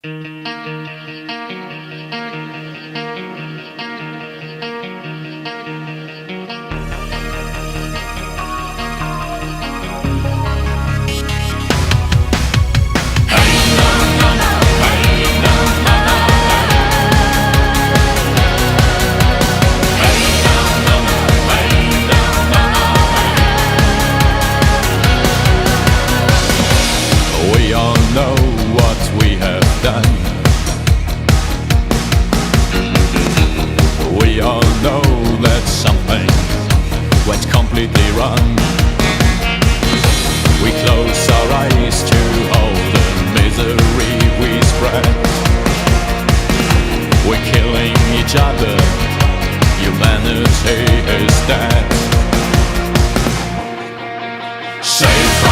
We all know what we have done. We all know that something went completely wrong. We close our eyes to all the misery we spread. We're killing each other. Humanity is dead. Save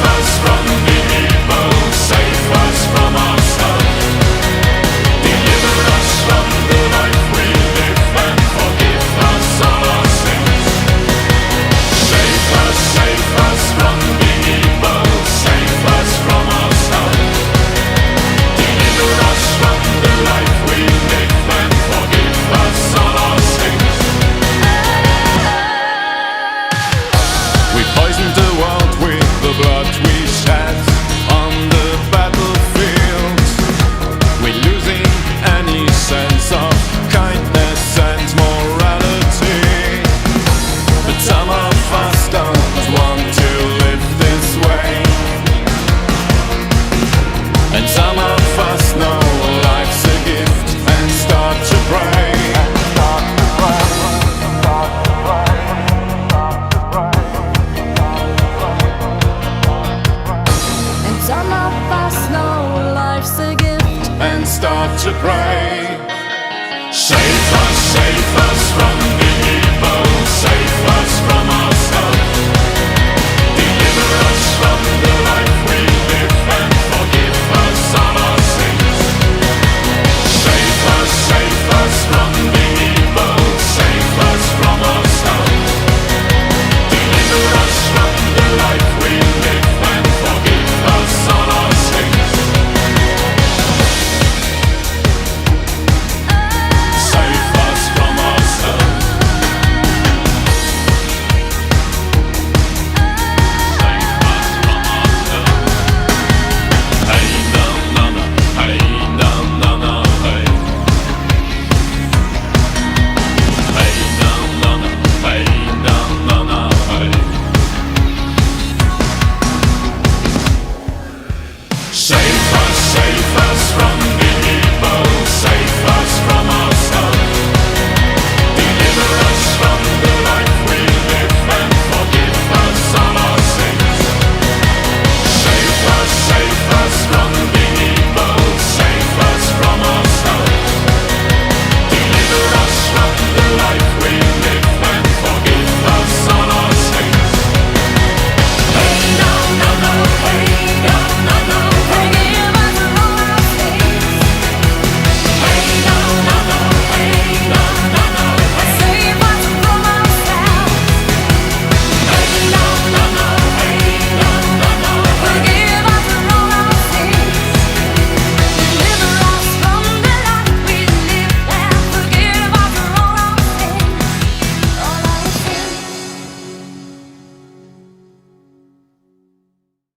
us from the evil, save us from ourselves. Deliver us from the life we live and forgive us all our sins. Save us from the evil, save us from ourselves. Deliver us from the life we live and forgive us all our sins. We poisoned the world with the blood we shed on the battlefield. We're losing any sense of kindness and morality. But some of us don't want to live this way, and some of us know life's a gift and start to pray. Some of us know life's a gift And start to pray. Save